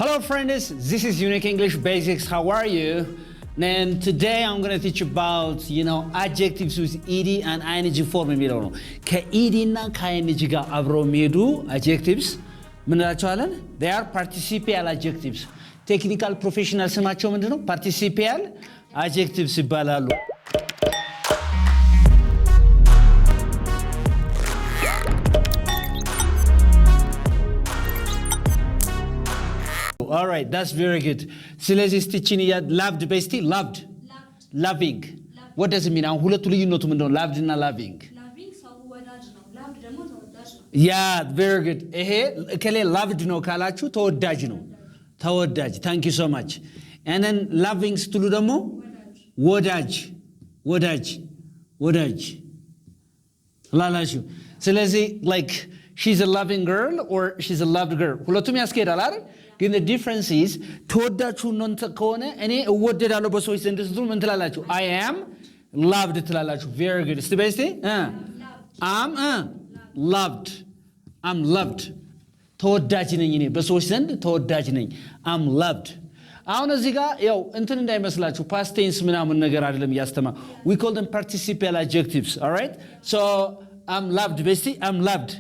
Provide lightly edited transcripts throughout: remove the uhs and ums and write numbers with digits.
Hello friends, this is Unique English Basics. How are you? And today I'm going to teach about, adjectives with ed and ing form የሚለው ነው። ከed እና ከing ጋር አብረው የሚሄዱ adjectives ምን እንላቸዋለን? They are participial adjectives. ቴክኒካል ፕሮፌሽናል ስማቸው ምንድነው? Participial adjectives ይባላሉ። All right, that's very good. ስለዚህ ስቲችን loved basically loved loving what does it mean? አሁን ሁለቱ ልዩነቱ ምንድነው? loved እና loving ሰው ወዳጅ ነው loved ደግሞ ተወዳጅ ነው yeah very good ይሄ ከሌ loved ነው ካላችሁ ተወዳጅ ነው ተወዳጅ thank you so much and then loving ስትሉ ደግሞ ወዳጅ ላላችሁ ስለዚህ like she's a loving girl or she's a loved girl ሁለቱም ያስኬዳል አይደል? ግን the difference is ተወዳችሁ ነው ከሆነ እኔ እወደዳለሁ በሰዎች ዘንድ ስትሉ ምን ትላላችሁ? I am loved ትላላችሁ very good እስቲ በስቲ I'm loved ተወዳጅ ነኝ እኔ በሰዎች ዘንድ ተወዳጅ ነኝ I'm loved አሁን እዚህ ጋር ያው እንትን እንዳይመስላችሁ past tense ምናምን ነገር አይደለም ያስተማ we call them participial adjectives all right so I'm loved በስቲ I'm loved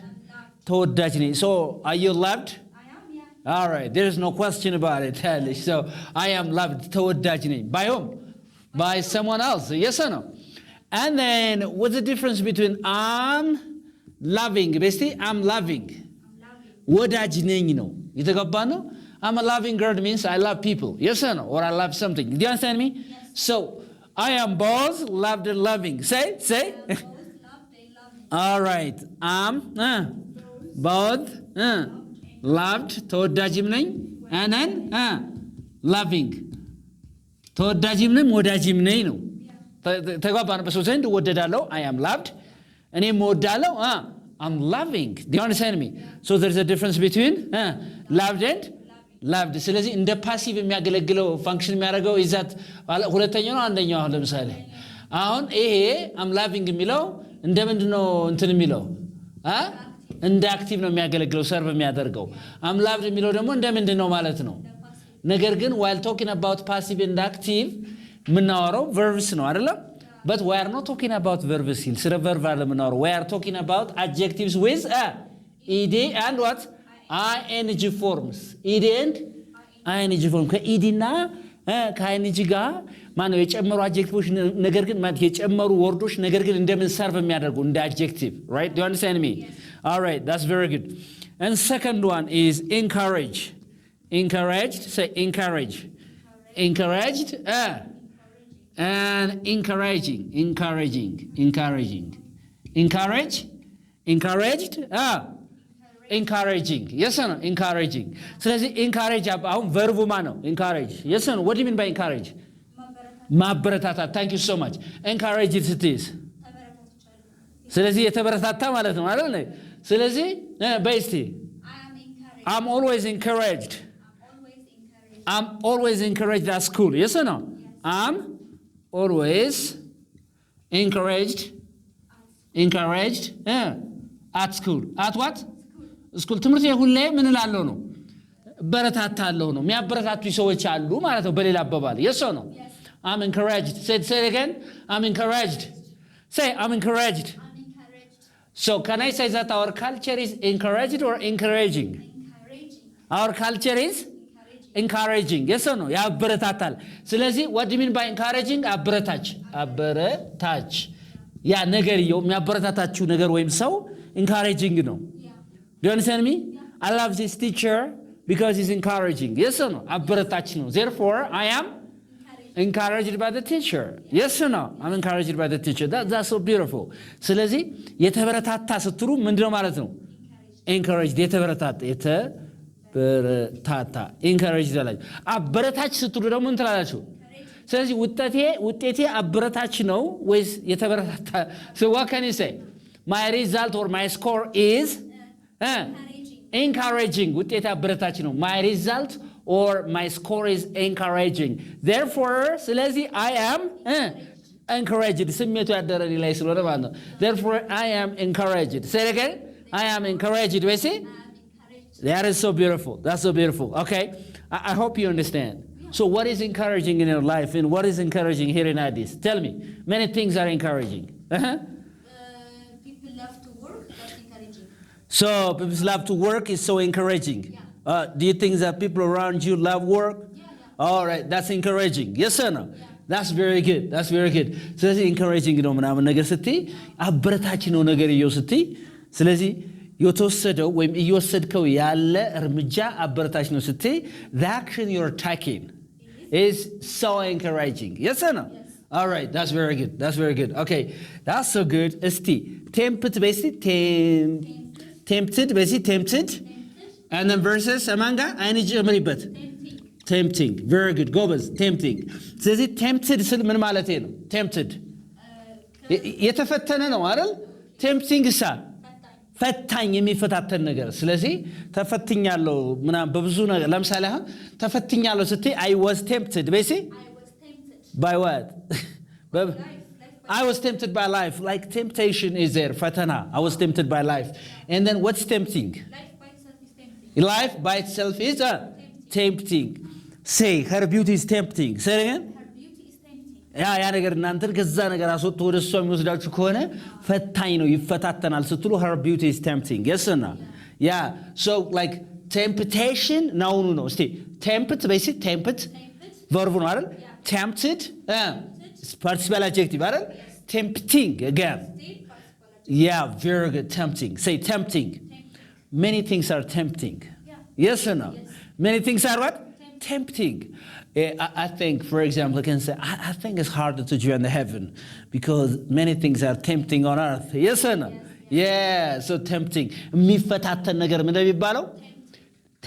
ተወዳጅ ነኝ so are you loved? All right, there's no question about it. So, I am loved. ተወዳጅ ነኝ. By whom? By someone else. Yes or no? And then, what's the difference between I'm loving? Basically, I'm loving. ወዳጅ ነኝ ነው. የተገባ ነው? I'm a loving girl means I love people. Yes or no? Or I love something. Do you understand me? Yes. So, I am both loved and loving. Say. Both loved and loving. All right. I'm both loved ተወዳጅም ነኝ and then loving ተወዳጅም ነኝ ወዳጅም ነኝ ነው ተግባባን በሰው ዘንድ ወደዳለሁ I am loved እኔም ወዳለሁ I'm loving do you understand me so there's a difference between loved and loved ስለዚህ እንደ ፓሲቭ የሚያገለግለው ፋንክሽን የሚያደርገው ይዛት ሁለተኛው ነው አንደኛው አሁን ለምሳሌ አሁን ይሄ I'm loving የሚለው እንደምንድነው እንትን የሚለው እንደ አክቲቭ ነው የሚያገለግለው ሰርቭ የሚያደርገው I'm loved የሚለው ደግሞ እንደምንድን ነው ማለት ነው ነገር ግን while talking about passive and active ምናወራው verbs ነው አይደል but we are not talking about verbs here ስለ verb አይደለም ምናወራው we are talking about adjectives with ed and what ing forms ed and ing form ከed እና ከing ጋር ማነው የጨመሩ adjectives ነገር ግን ማለት የጨመሩ ወርዶች ነገር ግን እንደምን ሰርቭ የሚያደርጉ እንደ adjective right do you understand me yes. All right, that's very good. And second one is encourage. Encouraged, say encourage. Encouraged, and encouraging. Encourage, encouraging. Yes or no? Encouraging. So let's encourage, verb humano, encourage. Yes or no? What do you mean by encourage? Mabaratata. Thank you so much. Encourage it is. ስለዚህ የተበረታታ ማለት ነው አይደል ስለዚህ በስቲ I'm always encouraged at school yes or no yes. I'm always encouraged at school at what school ትምህርት ሁሌ ምን እላለሁ ነው በረታታለሁ ነው የሚያበረታቱ ሰዎች አሉ ማለት ነው በሌላ አባባል yes or no yes. I'm encouraged say it again I'm encouraged say I'm encouraged So can I say that our culture is encouraged or encouraging? Our culture is encouraging. Yes or no? ያበረታታል ስለዚህ what do you mean by encouraging? አበረታች ያ ነገርየው የሚያበረታታችሁ ነገር ወይም ሰው encouraging ነው Do you understand me? I love this teacher because he's encouraging. Yes or no? አበረታች ነው Therefore I am encouraged by the teacher. Yes or no? I'm encouraged by the teacher. That's so beautiful. ስለዚህ የተበረታታ ስትሉ ምንድነው ማለት ነው? encouraged የተበረታታ encouraged ይላል። አበረታች ስትሉ ደግሞ ምን ትላላችሁ? ስለዚህ ውጤቴ አበረታች ነው ወይስ የተበረታታ? So what can you say? My result or my score is encouraging. ውጤቴ አበረታች ነው. My result or my score is encouraging. Therefore, ስለዚህ I am encouraged. ስሜቱ ያደረኝ ላይ ስለሆነ ማለት ነው. Therefore, I am encouraged. Say it again. I am encouraged. That is so beautiful. That's so beautiful. Okay. I hope you understand. So what is encouraging in your life and what is encouraging here in Addis? Tell me. Many things are encouraging. People love to work. That's encouraging. So people love to work is so encouraging. Yeah. Do you think that people around you love work? Yeah. All right. That's encouraging. Yes or no? Yeah. That's very good. That's very good. ስለዚህ encouraging ነው ምናምን ነገር ስትይ አበረታች ነው ነገርየው ስትይ ስለዚህ የተወሰደው ወይም እየወሰድከው ያለ እርምጃ አበረታች ነው ስትይ the action you're taking is so encouraging. Yes or no? Yes. All right. That's very good. That's very good. Okay. That's so good. እስቲ tempted basically tempted basically tempted and then versus አማን ጋር አይንጅ እምሪበት tempting. Very good. ጎበዝ tempting. ስለዚህ tempted ስል ምን ማለቴ ነው? tempted የተፈተነ ነው አይደል? tempting ሳ ፈታኝ የሚፈታተን ነገር። ስለዚህ ተፈትኛለሁ ምናምን በብዙ ነገር ለምሳሌ አሁን ተፈትኛለሁ ስትይ I was tempted basically I was tempted. by what? Life. I was tempted by life. Like temptation is there. ፈተና. I was tempted by life. And then what's tempting? Life by itself is tempting. Life by itself is tempting. Say her beauty is tempting. Say it again. Her beauty is tempting. ያ ነገር እናንተን ከዛ ነገር አስወጥቶ ወደ እሷ የሚወስዳችሁ ከሆነ ፈታኝ ነው ይፈታተናል ስትሉ her beauty is tempting. Yes or no? Yeah. So like temptation ናውኑ ነው። እስቲ tempt basic tempt verb ነው አይደል? tempted participial adjective አይደል? tempting again. Still participial. Yeah, very good. Tempting. Say tempting. Many things are tempting. Yeah. Yes or no? Yes. Many things are what? Tempting. I think, for example, I can say, I think it's harder to join the heaven because many things are tempting on earth. Yes or no? Yeah, so tempting. የሚፈታተን ነገር ምን እንደሚባለው?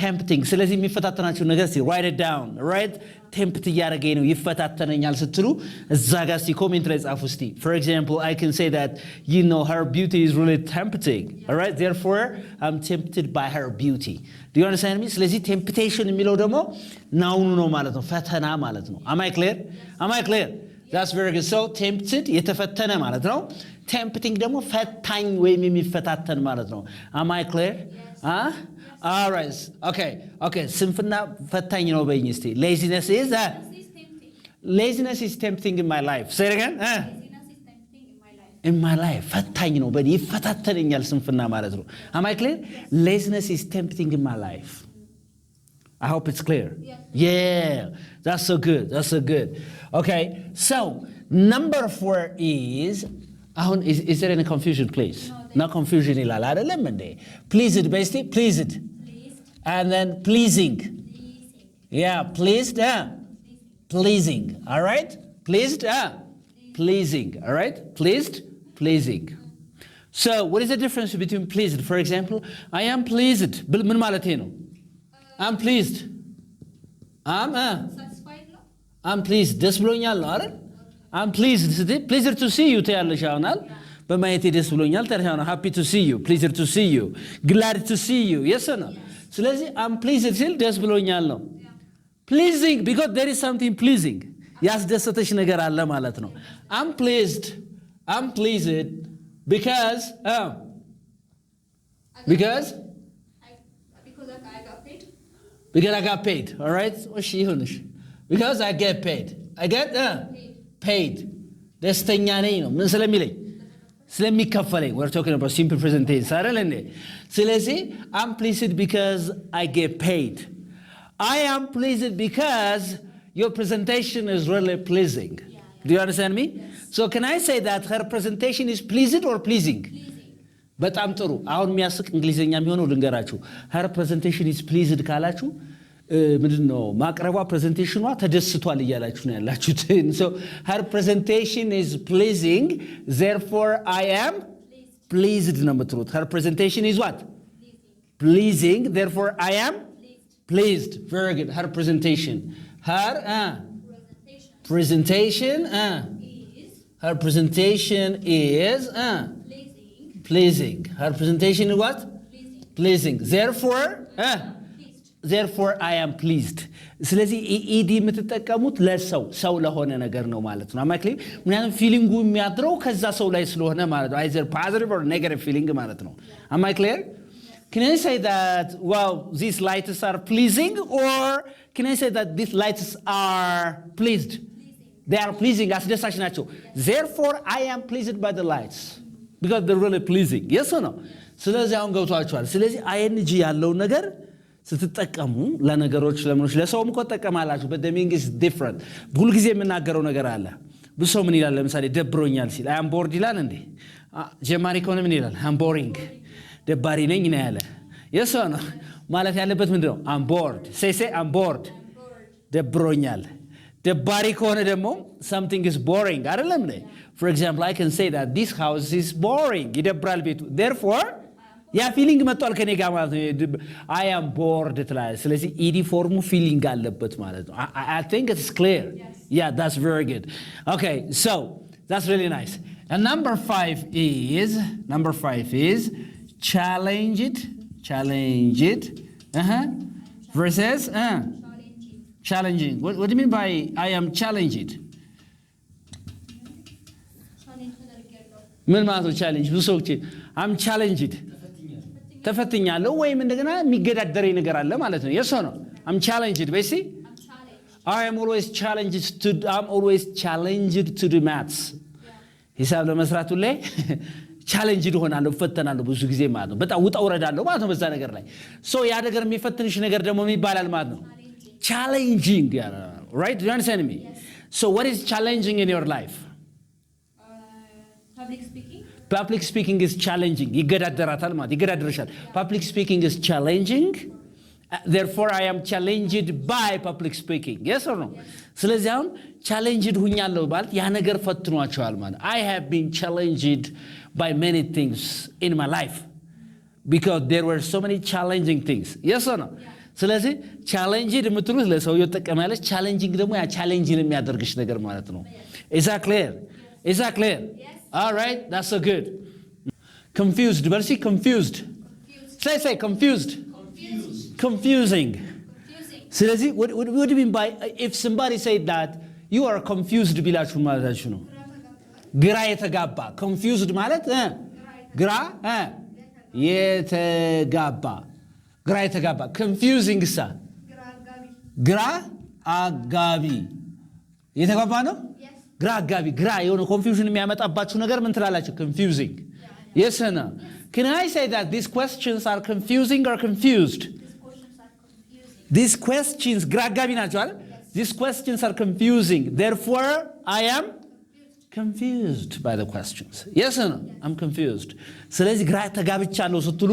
tempting. ስለዚህ የሚፈታተናችሁ ነገር ሲ write it down, right? tempt እያደረገኝ ነው ይፈታተነኛል ስትሉ እዛ ጋር ሲ ኮሜንት ላይ ጻፉ እስቲ. For example, I can say that you know her beauty is really tempting. All right? Therefore, I'm tempted by her beauty. Do you understand me? ስለዚህ temptation የሚለው ደግሞ ናውኑ ነው ማለት ነው ፈተና ማለት ነው. Am I clear? Am I clear? That's very good. So tempted የተፈተነ ማለት ነው. tempting ደግሞ ፈታኝ ወይም የሚፈታተን ማለት ነው. Am I clear? Huh? All right. Okay. ስንፍና ፈታኝ ነው በይኝ እስቲ. Laziness is tempting. Laziness is tempting in my life. Say it again. Laziness is tempting in my life. In my life. ፈታኝ ነው በይኝ ይፈታተነኛል ስንፍና ማለት ነው. Am I clear? Laziness is tempting in my life. I hope it's clear. Yeah. That's so good. That's so good. Okay. So, number 4 is is there any confusion, please? No confusion ይላል አይደለም እንዴ? Pleased basically pleased. And then pleasing. Yeah, pleased. Pleasing. All right? Pleased. Pleasing. All right? Pleased. Pleasing. So, what is the difference between pleased? For example, I am pleased. ምን ማለት ነው? I'm pleased. Satisfied ነው? I'm pleased. ደስ ብሎኛል ነው አይደል? I'm pleased. Pleasure to see you ትያለሽ አሁናል። በማየቴ ደስ ብሎኛል ተርሃና happy to see you. Pleasure to see you. Glad to see you. Yes or no? ስለዚህ I'm pleased ሲል ደስ ብሎኛል ነው። Pleasing because there is something pleasing. ያስደሰተሽ ነገር አለ ማለት ነው. I'm pleased because because I got paid. All right? እሺ ይሁንሽ. Because I get paid. I get paid. ደስተኛ ነኝ ነው ምን ስለሚለኝ ስለሚከፈለኝ. We're talking about simple present tense አይደል እንዴ? ስለዚህ I'm pleased because I get paid. I am pleased because your presentation is really pleasing. Do you understand me? So can I say that her presentation is pleased or pleasing? በጣም ጥሩ. አሁን የሚያስቅ እንግሊዘኛ የሚሆነው ልንገራችሁ. her presentation is pleased ካላችሁ ምንድነው ማቅረቧ ፕሬዘንቴሽኗ ተደስቷል እያላችሁ ነው ያላችሁት. So her presentation is pleasing, therefore I am pleased ነው የምትሉት. her presentation is what? Pleasing, therefore I am pleased. Very good. her presentation her presentation her presentation is pleasing. Her presentation is what? Pleasing. Therefore I am pleased. ስለዚህ ኢዲ የምትጠቀሙት ሰው ለሆነ ነገር ነው ማለት ነው። አማክሊ ምናምን ፊሊንጉ የሚያድረው ከዛ ሰው ላይ ስለሆነ ማለት ነው። either positive or negative feeling ማለት ነው። Am I clear? Can I say that, wow, these lights are pleasing, or can I say that these lights are pleased? They are pleasing. አስደሳች ናቸው. Therefore, I am pleased by the lights because they're really pleasing. Yes or no? ስለዚህ አሁን ገብቷችኋል። ስለዚህ ing ያለውን ነገር ስትጠቀሙ ለነገሮች ለምኖች ለሰውም እኮ ተጠቀማላችሁ but the meaning is different. ሁሉ ጊዜ የምናገረው ነገር አለ። ብዙ ሰው ምን ይላል? ለምሳሌ ደብሮኛል ሲል I am bored ይላል እንዴ? ጀማሪ ከሆነ ምን ይላል? I am boring. ደባሪ ነኝ ነው ያለ። Yes or no? ማለት ያለበት ምንድነው? I'm bored. Say I'm bored. ደብሮኛል። ደባሪ ከሆነ ደግሞ something is boring አይደለም እንዴ? For example, I can say that this house is boring. ይደብራል ቤቱ. Therefore, ያ ፊሊንግ መጥቷል ከኔ ጋር ማለት ነው። I am bored ትላለህ። ስለዚህ ኢዲ ፎርሙ ፊሊንግ አለበት ማለት ነው። I think it's clear. Yes. Yeah, that's very good. Okay, so that's really nice. And number 5 is challenged versus challenging. What do you mean by I am challenged? ምን ማለት ነው ቻሌንጅ? ብዙ ሰዎች I'm challenged ተፈትኛለሁ ወይም እንደገና የሚገዳደረኝ ነገር አለ ማለት ነው። Yes or no? I'm challenged. Basically, I'm always challenged to do maths. ሂሳብ ለመስራት ሁሌ ቻሌንጅድ ሆናለሁ፣ ፈተናለሁ ብዙ ጊዜ ማለት ነው። በጣም ውጣ ውረዳለሁ ማለት ነው በዛ ነገር ላይ። ሶ ያ ነገር የሚፈትንሽ ነገር ደግሞ ምን ይባላል ማለት ነው? Challenging. Right? Do you understand me? Yes. So what is challenging in your life? Public speaking. Public speaking is challenging. ይገዳደራታል ማለት ይገዳደርሻል። Public speaking is challenging. Therefore, I am challenged by public speaking. Yes or no? ስለዚህ አሁን challenged ሁኛለሁ ማለት ያ ነገር ፈትኗቸዋል ማለት I have been challenged by many things in my life because there were so many challenging things. Yes or no? ስለዚህ challenged የምትሉት ለሰውየው ተጠቀማለች። challenging ደግሞ ያ challenging የሚያደርግሽ ነገር ማለት ነው። Is that clear? Is that clear? Yes. All right, that's so good. Confused. Versi confused. Say confused. Confusing. ስለዚህ what do you mean by if somebody said that you are confused ቢላችሁ ማለታችሁ ነው? ግራ የተጋባ confused ማለት ግራ የተጋባ ግራ የተጋባ confusing ሳ ግራ አጋቢ የተጋባ ነው። ግራ አጋቢ ግራ የሆነ confusion የሚያመጣባችሁ ነገር ምን ትላላችሁ? confusing. Yes or no? Can I say that these questions are confusing or confused? These questions ግራ አጋቢ ናቸው አይደል? These questions are confusing. Therefore, I am confused by the questions. Yes or no? I'm confused. ስለዚህ ግራ ተጋብቻለሁ ስትሉ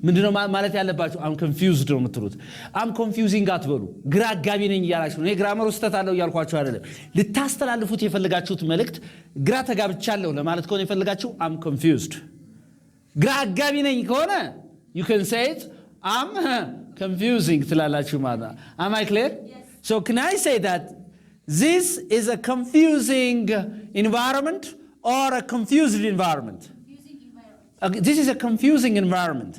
ምንድነው ማለት ያለባችሁ? I'm confused ነው የምትሉት። I'm confusing አትበሉ። ግራ አጋቢ ነኝ እያላችሁ ነው። የግራመር ውስጠት አለው እያልኳችሁ አይደለም። ልታስተላልፉት የፈለጋችሁት መልእክት ግራ ተጋብቻለሁ ለማለት ከሆነ የፈለጋችሁ I'm confused። ግራ አጋቢ ነኝ ከሆነ you can say it I'm confusing ትላላችሁ ማለት ነው። Am I clear? Yes. So can I say that this is a confusing environment or a confused environment? Confusing environment. This is a confusing environment.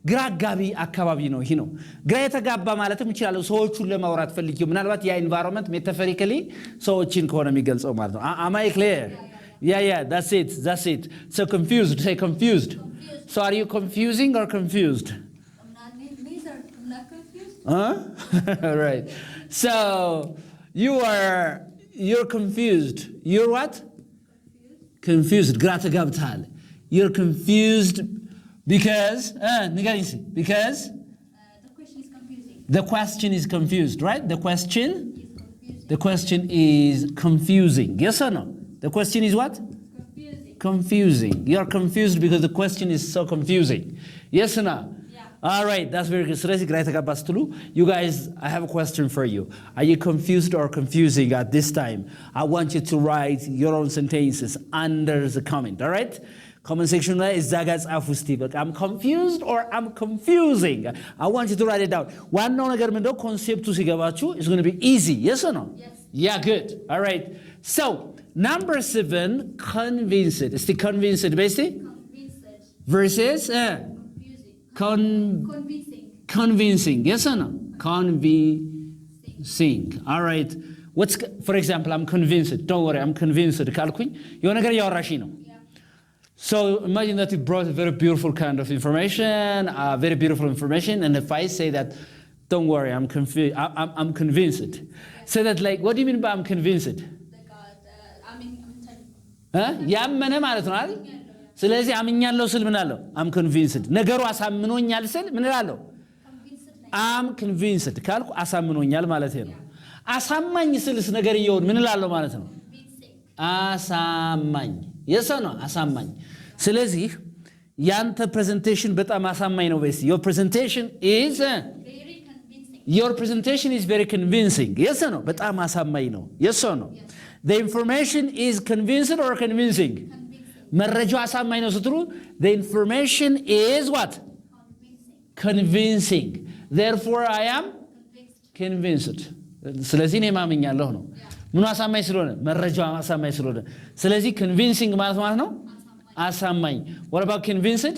ግራ አጋቢ አካባቢ ነው ይሄ ነው። ግራ የተጋባ ማለትም ይችላል ሰዎቹን ለማውራት ፈልጊው ምናልባት ያ environment metaphorically ሰዎችን ከሆነ የሚገልጸው ማለት ነው። Am I clear? Yeah, that's it. So confused, say confused. So are you confusing or confused? I'm not confused. Right. So you're confused. You're what? Confused. ግራ ተጋብተሃል. You're confused because ንገሪኝ እስኪ because The question is confusing. the question is confused, right? The question Confusing. is confusing. Yes or no? The question is what? Confusing. You're confused because the question is so confusing. Yes or no? Yeah. All right, that's very good. ስለዚህ ግራ የተጋባ ስትሉ you guys, I have a question for you. Are you confused or confusing at this time? I want you to write your own sentences under the comment, all right? Comment section ላይ እዛ ጋር ጻፉ እስቲ። በቃ I'm confused or I'm confusing. I want you to write it down. ዋናው ነገር ምንድነው? ኮንሴፕቱ ሲገባችሁ it's going to be easy. Yes or no? Yes. Yeah, good. All right. So, number 7, convinced. It's convinced, basically. Convinced. Versus Confusing. convincing. Yes or no? Convincing. All right. For example, I'm convinced. Don't worry, I'm convinced. ካልኩኝ የሆነ ነገር ያወራሽኝ ነው። So imagine that you brought a very beautiful kind of information, very beautiful information, and if I say that, don't worry, I'm convinced. Say that like, what do you mean by I'm convinced? ያመነ ማለት ነው አይደል? ስለዚህ አምኛለሁ ስል ምን አለው? I'm convinced። ነገሩ አሳምኖኛል ስል ምን እላለሁ? I'm convinced ካልኩ አሳምኖኛል ማለት ነው። አሳማኝ ስልስ ነገርየውን ምን እላለሁ ማለት ነው? አሳማኝ የሰው ነው አሳማኝ። ስለዚህ ያንተ ፕሬዘንቴሽን በጣም አሳማኝ ነው ወይስ your presentation is very convincing? የሰው ነው በጣም አሳማኝ ነው። የሰው ነው the information is convincing or convincing? መረጃው አሳማኝ ነው ስትሉ the information is what? Convincing. Therefore I am convinced. ስለዚህ እኔ ማምኛለሁ ነው። ምኑ አሳማኝ ስለሆነ? መረጃው አሳማኝ ስለሆነ። ስለዚህ convincing ማለት ነው አሳማኝ። what about convinced?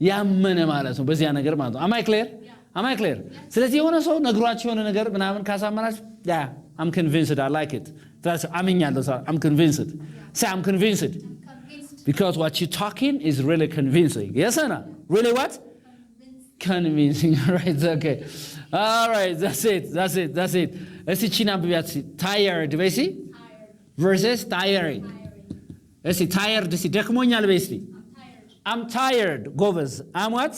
ያመነ ማለት ነው በዚያ ነገር ማለት ነው። am I clear? ስለዚህ የሆነ ሰው ነግሯችሁ የሆነ ነገር ምናምን ካሳመናችሁ I'm convinced, I like it. That's አምኛለሁ I'm convinced. Say I'm convinced. Because what you're talking is really convincing. Yes or no? Really what? Convincing. Right, okay. All right, that's it. Let's see China tired, basically. Versus tiring. Let's see tired, let's see ደክሞኛል basically. I'm tired. Govers. I'm what?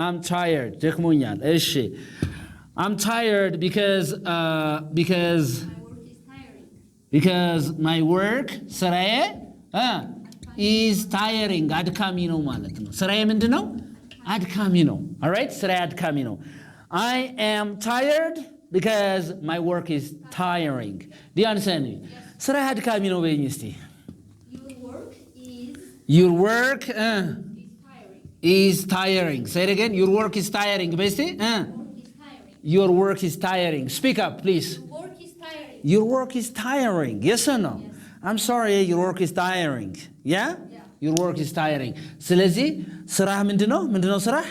I'm tired. ደክሞኛል. እሺ. I'm tired because my work ስራዬ is tiring. አድካሚ ነው ማለት ነው። ስራዬ ምንድነው? አድካሚ ነው። All right? ስራዬ አድካሚ ነው። I am tired because my work is tiring. Do you understand me? ስራዬ አድካሚ ነው በይኝ እስቲ። Your work is tiring. Say it again. Your work is tiring. Basically, your work is tiring. Speak up, please. Your work is tiring. Yes or no? Yes. I'm sorry, your work is tiring. Yeah? Your work is tiring. ስለዚህ ስራህ ምንድነው? ስራህ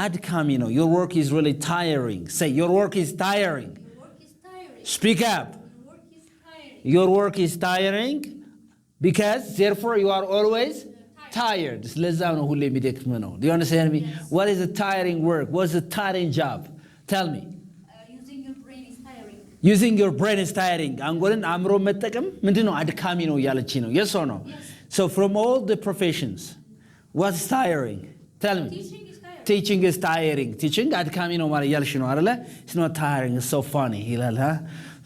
አድካሚ ነው። Your work is really tiring. Say your work is tiring. Speak up. Your work is tiring because therefore you are always tired. ስለዛ ነው ሁሌ የሚደክም ነው። Do you understand me? Yes. What is a tiring work? What is a tiring job? Tell me. Using your brain is tiring. አንጎልን አእምሮ መጠቀም ምንድነው? አድካሚ ነው እያለች ነው። Yes or no? Yes. So from all the professions, what's tiring? Tell me. Teaching is tiring. Teaching አድካሚ ነው ማለት እያልሽ ነው አይደለ? It's not tiring. It's so funny. ይላል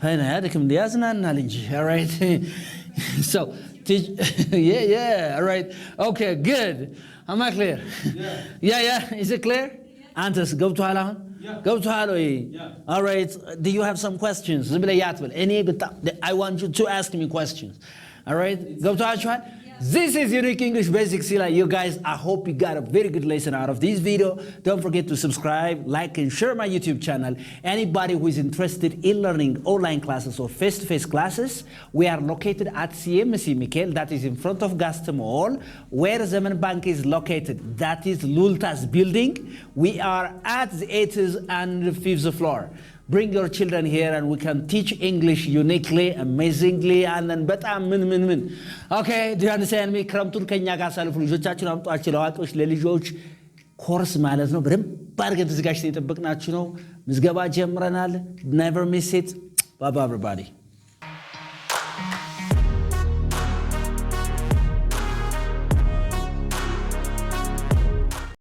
ፈና ያድክም ያዝናናል እንጂ. All right. So yeah. All right. Okay, good. Am I clear? Yeah. Is it clear? አንተስ ገብቶሃል አሁን? ገብቶሃል ወይ? All right. Do you have some questions? ዝም ብለህ ያትበል። I want you to ask me questions. All right? ገብቶሃችኋል? This is Unique English Basics. You guys, I hope you got a very good lesson out of this video. Don't forget to subscribe, like, and share my YouTube channel. Anybody who is interested in learning online classes or face-to-face classes, we are located at CMC Michael, that is in front of Gaston Mall, where Zaman Bank is located. That is Lultas building. We are at the 8th and 5th floor. Bring your children here and we can teach English uniquely, amazingly, and then በጣም ምን Okay, do you understand me? ክረምቱን ከኛ ጋር ሳልፉ ልጆቻችሁን አምጧቸው። ለአዋቂዎች ለልጆች ኮርስ ማለት ነው። በደንብ አድርገን ተዘጋጅተን የጠበቅናችሁ ነው። ምዝገባ ጀምረናል። Never miss it. Bye bye everybody.